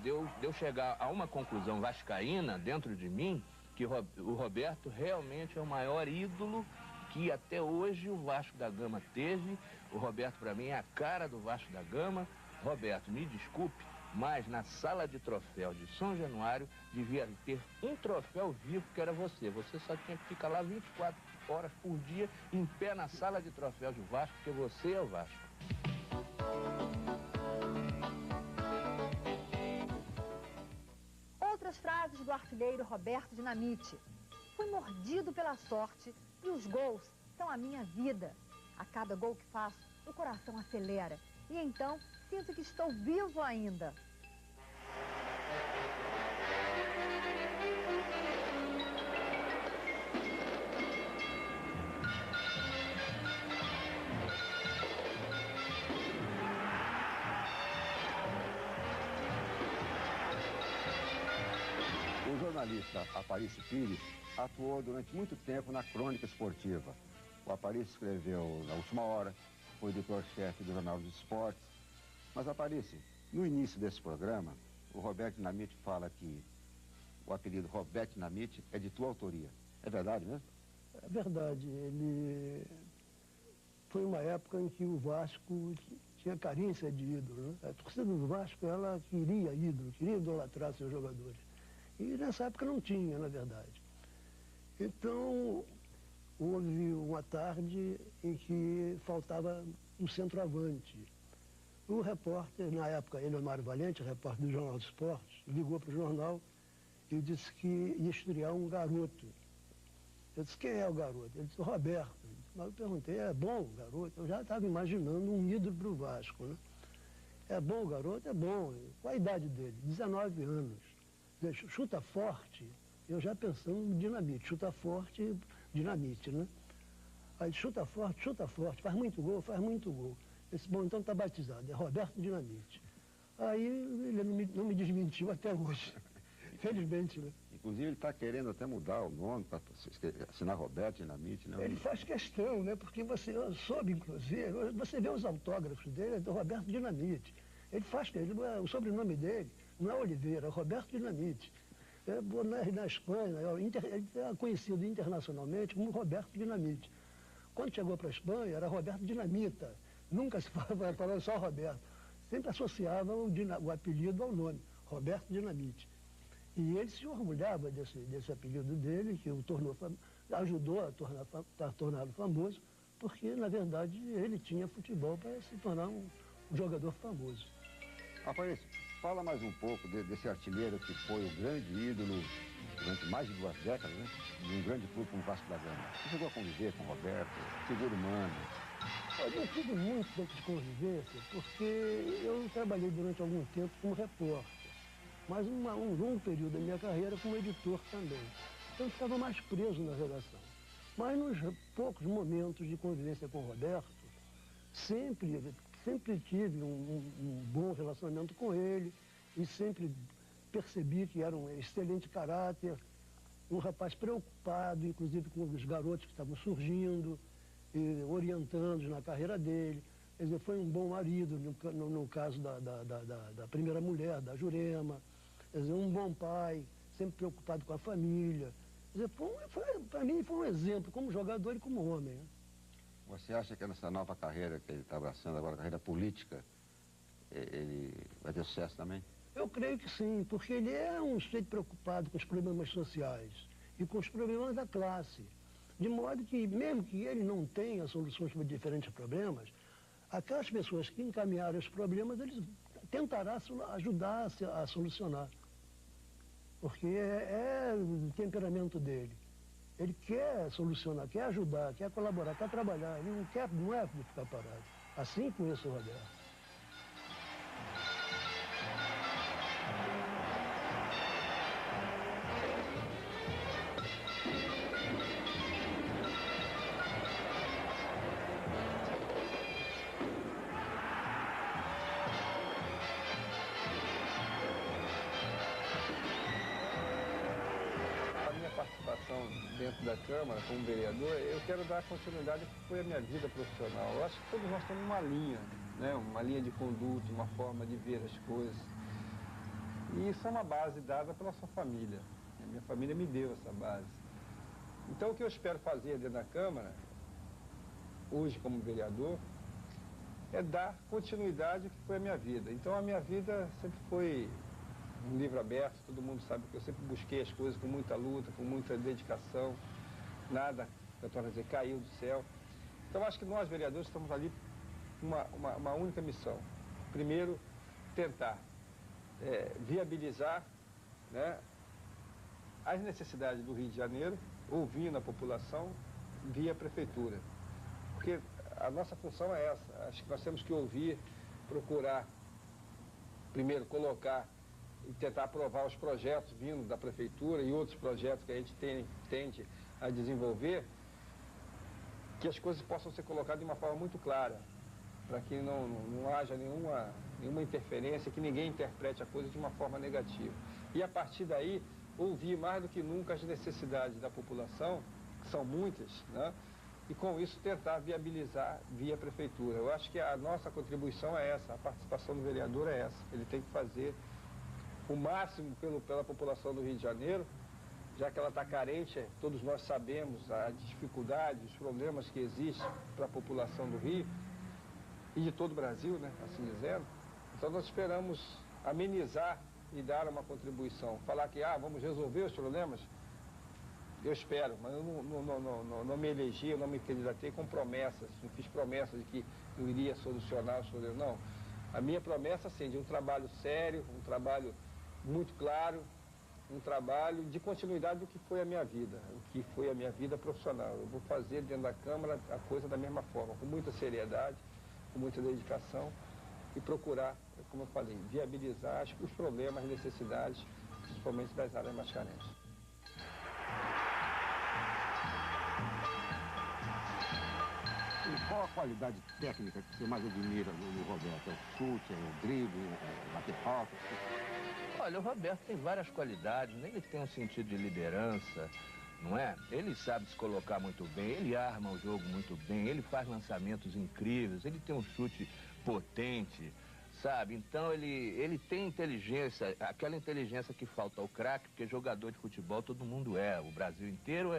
de eu chegar a uma conclusão vascaína dentro de mim, que o Roberto realmente é o maior ídolo que até hoje o Vasco da Gama teve. O Roberto, para mim, é a cara do Vasco da Gama. Roberto, me desculpe, mas na sala de troféus de São Januário devia ter um troféu vivo, que era você. Você só tinha que ficar lá 24 horas por dia, em pé na sala de troféus do Vasco, porque você é o Vasco. Outras frases do artilheiro Roberto Dinamite. Fui mordido pela sorte e os gols são a minha vida. A cada gol que faço, o coração acelera. E então, sinto que estou vivo ainda. O jornalista Aparício Pires atuou durante muito tempo na crônica esportiva. O Aparício escreveu Na Última Hora, foi editor-chefe do Jornal dos Esportes. Mas, Aparício, no início desse programa, o Roberto Dinamite fala que o apelido Roberto Dinamite é de tua autoria. É verdade mesmo? É verdade. Ele foi uma época em que o Vasco tinha carência de ídolo, né? A torcida do Vasco, ela queria ídolo, queria idolatrar seus jogadores. E nessa época não tinha, na verdade. Então, houve uma tarde em que faltava um centroavante. O repórter, na época, Eleonário Valente, repórter do Jornal dos Esportes, ligou para o jornal e disse que ia estrear um garoto. Eu disse, quem é o garoto? Ele disse, Roberto. Mas eu perguntei, é bom o garoto? Eu já estava imaginando um ídolo para o Vasco, né? É bom o garoto? É bom. Qual a idade dele? 19 anos. Chuta forte, eu já pensando no Dinamite, chuta forte, Dinamite, né? Aí chuta forte, faz muito gol, faz muito gol. Eu disse, bom, então está batizado, é Roberto Dinamite. Aí ele não me desmentiu até hoje, felizmente, né? Inclusive ele está querendo até mudar o nome para assinar Roberto Dinamite, né? Ele faz questão, né? Porque eu soube, inclusive, você vê os autógrafos dele, é do Roberto Dinamite. Ele faz, o sobrenome dele não é Oliveira, é Roberto Dinamite. Na Espanha, ele é conhecido internacionalmente como Roberto Dinamite. Quando chegou para a Espanha, era Roberto Dinamita. Nunca se falava só Roberto. Sempre associava o apelido ao nome, Roberto Dinamite. E ele se orgulhava desse apelido dele, que o ajudou a torná-lo famoso, porque, na verdade, ele tinha futebol para se tornar um jogador famoso. Aparício, fala mais um pouco desse artilheiro que foi o grande ídolo durante mais de 2 décadas, né? De um grande clube como o Vasco da Gama. Você chegou a conviver com o Roberto, figura humana? Olha, eu tive muito tempo de convivência, porque eu trabalhei durante algum tempo como repórter, mas um longo período da minha carreira como editor também. Então eu ficava mais preso na redação. Mas nos poucos momentos de convivência com o Roberto, sempre tive um bom relacionamento com ele e sempre percebi que era um excelente caráter, um rapaz preocupado, inclusive com os garotos que estavam surgindo, e orientando-os na carreira dele. Quer dizer, foi um bom marido, no caso da primeira mulher, da Jurema. Quer dizer, um bom pai, sempre preocupado com a família. Quer dizer, para mim foi um exemplo, como jogador e como homem, né? Você acha que nessa nova carreira que ele está abraçando agora, a carreira política, ele vai ter sucesso também? Eu creio que sim, porque ele é um sujeito preocupado com os problemas sociais e com os problemas da classe. De modo que, mesmo que ele não tenha soluções para diferentes problemas, aquelas pessoas que encaminharam os problemas, eles tentarão ajudar a solucionar. Porque é o temperamento dele. Ele quer solucionar, quer ajudar, quer colaborar, quer trabalhar. Ele não é ficar parado. Assim conheço o Roberto. Dentro da Câmara, como vereador, eu quero dar continuidade ao que foi a minha vida profissional. Eu acho que todos nós temos uma linha, né? Uma linha de conduta, uma forma de ver as coisas. E isso é uma base dada pela sua família. A minha família me deu essa base. Então, o que eu espero fazer dentro da Câmara, hoje como vereador, é dar continuidade ao que foi a minha vida. Então, a minha vida sempre foi um livro aberto, todo mundo sabe que eu sempre busquei as coisas com muita luta, com muita dedicação, nada, eu torno a dizer, caiu do céu. Então acho que nós, vereadores, estamos ali com uma única missão. Primeiro, tentar viabilizar, né, as necessidades do Rio de Janeiro, ouvindo a população via prefeitura. Porque a nossa função é essa, acho que nós temos que ouvir, procurar, primeiro, colocar e tentar aprovar os projetos vindos da prefeitura e outros projetos que a gente tende a desenvolver, que as coisas possam ser colocadas de uma forma muito clara, para que não haja nenhuma interferência, que ninguém interprete a coisa de uma forma negativa. E a partir daí, ouvir mais do que nunca as necessidades da população, que são muitas, né? E com isso tentar viabilizar via prefeitura. Eu acho que a nossa contribuição é essa, a participação do vereador é essa. Ele tem que fazer o máximo pela população do Rio de Janeiro, já que ela está carente, todos nós sabemos a dificuldade, os problemas que existem para a população do Rio e de todo o Brasil, né, assim dizendo. Então nós esperamos amenizar e dar uma contribuição. Falar que, vamos resolver os problemas, eu espero, mas eu não me elegi, eu não me candidatei com promessas, não fiz promessas de que eu iria solucionar os problemas, não. A minha promessa, sim, de um trabalho sério, um trabalho muito claro, um trabalho de continuidade do que foi a minha vida, o que foi a minha vida profissional. Eu vou fazer dentro da Câmara a coisa da mesma forma, com muita seriedade, com muita dedicação e procurar, como eu falei, viabilizar os problemas, as necessidades, principalmente das áreas mais carentes. E qual a qualidade técnica que você mais admira no Roberto? É o chute, é o drible, é bater falta? Olha, o Roberto tem várias qualidades, né? Ele tem um sentido de liderança, não é? Ele sabe se colocar muito bem, ele arma o jogo muito bem, ele faz lançamentos incríveis, ele tem um chute potente, sabe? Então ele tem inteligência, aquela inteligência que falta ao craque, porque jogador de futebol todo mundo é, o Brasil inteiro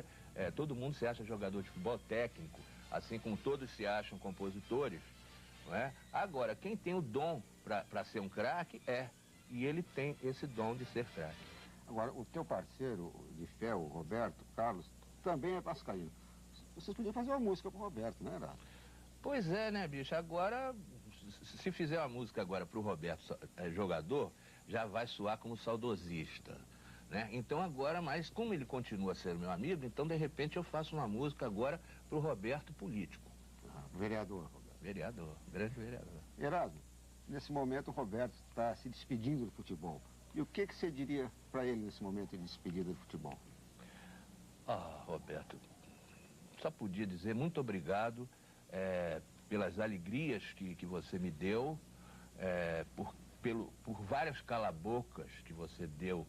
todo mundo se acha jogador de futebol técnico, assim como todos se acham compositores, não é? Agora, quem tem o dom para ser um craque e ele tem esse dom de ser craque. Agora, o teu parceiro de fé, o Roberto Carlos, também é vascaíno. Vocês podiam fazer uma música pro Roberto, né, Heraldo? Pois é, né, bicho? Agora, se fizer uma música agora pro Roberto jogador, já vai soar como saudosista, né? Então agora, mas como ele continua sendo meu amigo, então de repente eu faço uma música agora pro Roberto político. Vereador, Roberto. Vereador, grande vereador. Heraldo, nesse momento o Roberto está se despedindo do futebol. E o que você diria para ele nesse momento de despedida do futebol? Roberto, só podia dizer muito obrigado pelas alegrias que você me deu, por várias calabocas que você deu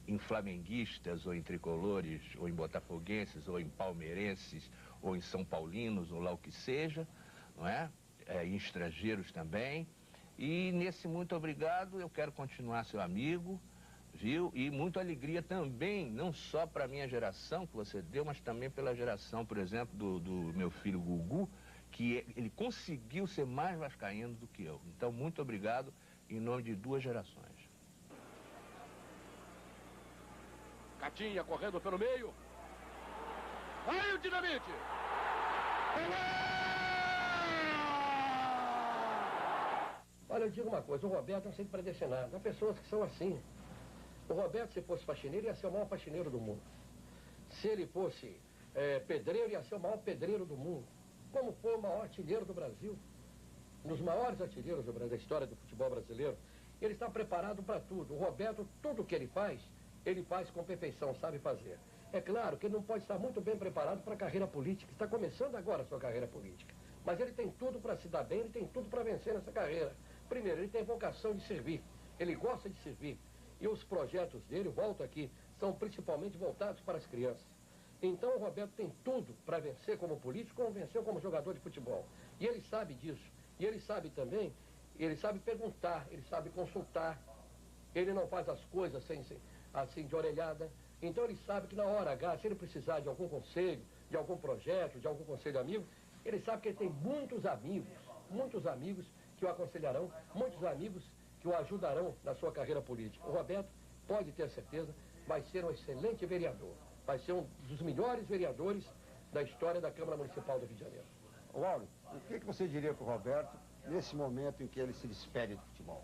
em flamenguistas, ou em tricolores, ou em botafoguenses, ou em palmeirenses, ou em são paulinos, ou lá o que seja, não é? Em estrangeiros também. E nesse muito obrigado, eu quero continuar seu amigo, viu? E muita alegria também, não só para a minha geração que você deu, mas também pela geração, por exemplo, do meu filho Gugu, que ele conseguiu ser mais vascaíno do que eu. Então, muito obrigado em nome de duas gerações. Catinha correndo pelo meio. Aí o Dinamite. Olha, eu digo uma coisa, o Roberto não sei predestinado. Há pessoas que são assim. O Roberto, se fosse faxineiro, ia ser o maior faxineiro do mundo. Se ele fosse pedreiro, ia ser o maior pedreiro do mundo. Como foi o maior artilheiro do Brasil. Um dos maiores artilheiros da história do futebol brasileiro. Ele está preparado para tudo. O Roberto, tudo que ele faz com perfeição, sabe fazer. É claro que ele não pode estar muito bem preparado para a carreira política. Está começando agora a sua carreira política. Mas ele tem tudo para se dar bem, ele tem tudo para vencer nessa carreira. Primeiro, ele tem vocação de servir. Ele gosta de servir. E os projetos dele, volto aqui, são principalmente voltados para as crianças. Então o Roberto tem tudo para vencer como político, como venceu como jogador de futebol. E ele sabe disso. E ele sabe também, ele sabe perguntar, ele sabe consultar. Ele não faz as coisas assim de orelhada. Então ele sabe que na hora H, se ele precisar de algum conselho, de algum projeto, de algum conselho amigo, ele sabe que ele tem muitos amigos que o aconselharão, muitos amigos que o ajudarão na sua carreira política. O Roberto, pode ter certeza, vai ser um excelente vereador. Vai ser um dos melhores vereadores da história da Câmara Municipal do Rio de Janeiro. Lauro, o que você diria para o Roberto nesse momento em que ele se despede do futebol?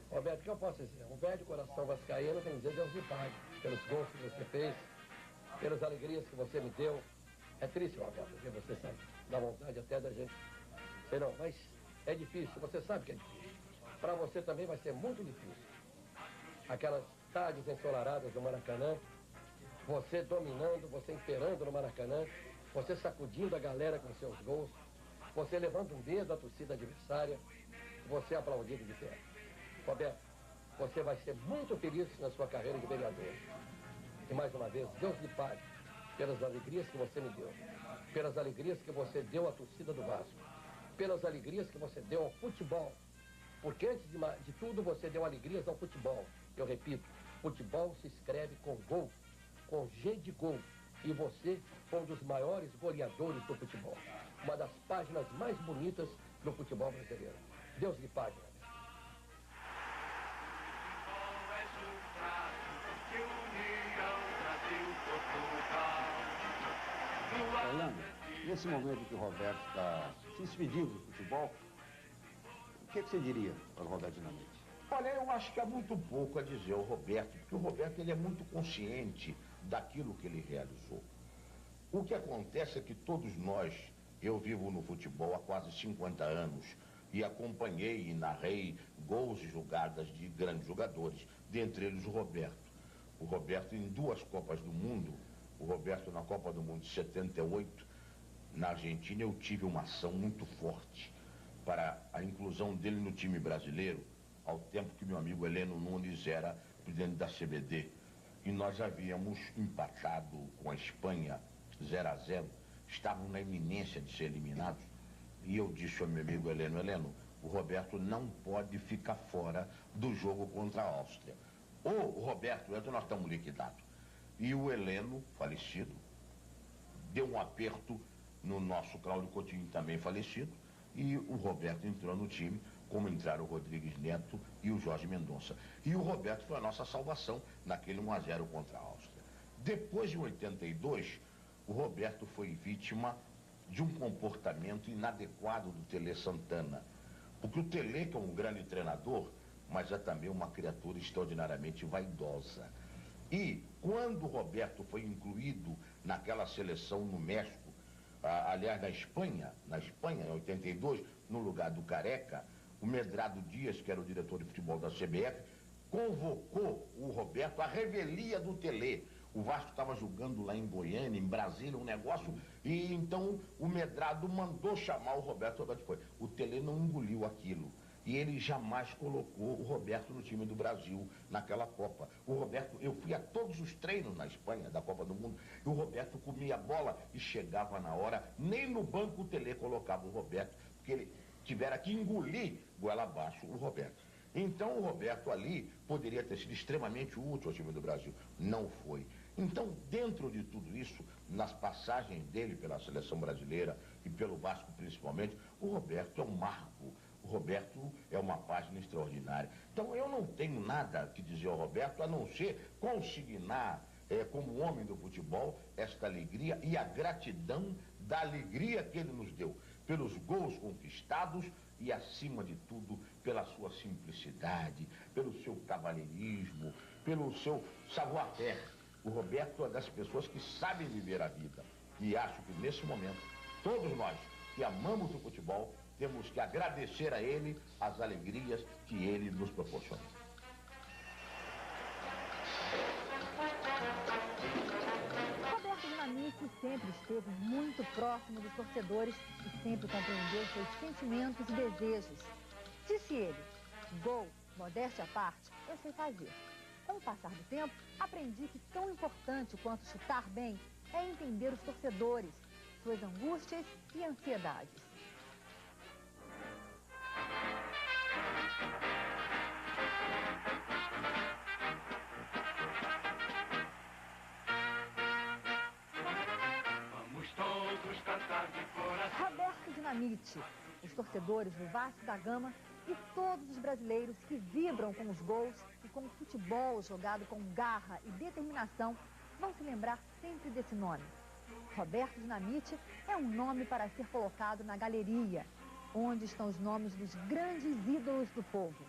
Roberto, o que eu posso dizer? Um velho de coração vascaíno tem que dizer Deus lhe pague pelos gols que você fez, pelas alegrias que você me deu. É triste, Roberto, porque você sabe, dá vontade até da gente. Sei não, mas é difícil, você sabe que é difícil. Para você também vai ser muito difícil. Aquelas tardes ensolaradas do Maracanã, você dominando, você imperando no Maracanã, você sacudindo a galera com seus gols, você levando um dedo à torcida adversária, você aplaudido de pé. Roberto, você vai ser muito feliz na sua carreira de vereador. E mais uma vez, Deus lhe pague pelas alegrias que você me deu, pelas alegrias que você deu à torcida do Vasco, pelas alegrias que você deu ao futebol. Porque antes de tudo você deu alegrias ao futebol. Eu repito, futebol se escreve com gol, com G de gol. E você foi um dos maiores goleadores do futebol. Uma das páginas mais bonitas do futebol brasileiro. Deus lhe pague. Orlando, nesse momento que o Roberto está se despedindo do futebol, o que você diria para o Roberto Dinamite? Olha, eu acho que há muito pouco a dizer ao Roberto, porque o Roberto ele é muito consciente daquilo que ele realizou. O que acontece é que todos nós, eu vivo no futebol há quase 50 anos e acompanhei e narrei gols e jogadas de grandes jogadores, dentre eles o Roberto. O Roberto em 2 Copas do Mundo, o Roberto na Copa do Mundo de 78, na Argentina, eu tive uma ação muito forte para a inclusão dele no time brasileiro, ao tempo que meu amigo Heleno Nunes era presidente da CBD. E nós havíamos empatado com a Espanha 0-0, estávamos na iminência de ser eliminados. E eu disse ao meu amigo Heleno, o Roberto não pode ficar fora do jogo contra a Áustria. Ou o Roberto entra, nós estamos liquidados. E o Heleno, falecido, deu um aperto no nosso Cláudio Coutinho, também falecido, e o Roberto entrou no time, como entraram o Rodrigues Neto e o Jorge Mendonça. E o Roberto foi a nossa salvação naquele 1-0 contra a Áustria. Depois de 82, o Roberto foi vítima de um comportamento inadequado do Tele Santana. Porque o Tele, que é um grande treinador, mas é também uma criatura extraordinariamente vaidosa. E quando o Roberto foi incluído naquela seleção no México, aliás, na Espanha, em 82, no lugar do Careca, o Medrado Dias, que era o diretor de futebol da CBF, convocou o Roberto à revelia do Tele. O Vasco estava jogando lá em Goiânia, em Brasília, um negócio, e então o Medrado mandou chamar o Roberto foi. O Tele não engoliu aquilo. E ele jamais colocou o Roberto no time do Brasil naquela Copa. O Roberto, eu fui a todos os treinos na Espanha, da Copa do Mundo, e o Roberto comia a bola e chegava na hora, nem no banco o Tele colocava o Roberto, porque ele tivera que engolir goela abaixo o Roberto. Então o Roberto ali poderia ter sido extremamente útil ao time do Brasil. Não foi. Então, dentro de tudo isso, nas passagens dele pela seleção brasileira e pelo Vasco principalmente, o Roberto é um marco. O Roberto é uma página extraordinária. Então eu não tenho nada que dizer ao Roberto, a não ser consignar como homem do futebol, esta alegria e a gratidão da alegria que ele nos deu, pelos gols conquistados e, acima de tudo, pela sua simplicidade, pelo seu cavalheirismo, pelo seu savoir-faire. O Roberto é das pessoas que sabem viver a vida. E acho que, nesse momento, todos nós que amamos o futebol, temos que agradecer a ele as alegrias que ele nos proporciona. Roberto Dinamite sempre esteve muito próximo dos torcedores e sempre compreendeu seus sentimentos e desejos. Disse ele: gol, modéstia à parte, eu sei fazer. Com o passar do tempo, aprendi que tão importante quanto chutar bem é entender os torcedores, suas angústias e ansiedades. Roberto Dinamite, os torcedores do Vasco da Gama e todos os brasileiros que vibram com os gols e com o futebol jogado com garra e determinação vão se lembrar sempre desse nome. Roberto Dinamite é um nome para ser colocado na galeria, onde estão os nomes dos grandes ídolos do povo.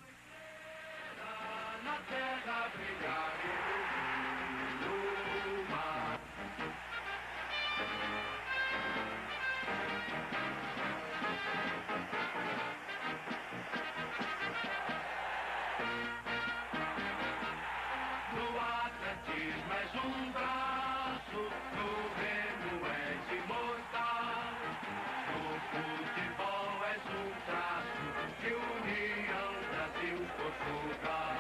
Na terra brilhar no mar. No atletismo és um braço, no remo és imortal, no futebol és um traço de união Brasil-Portugal.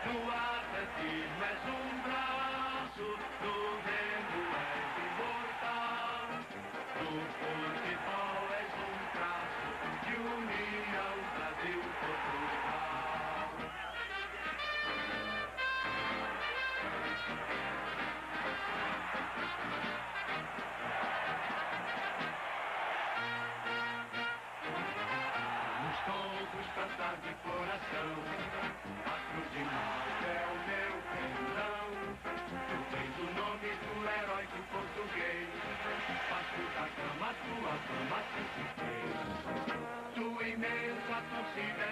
No atletismo és um braço, no remo és imortal, no futebol és um traço de união Brasil-Portugal. Vamos todos cantar de coração, a cruz de Malta é o meu pendão. Tu tens o nome do heróico português, Vasco da Gama, tua fama se fez. Tua imensa torcida é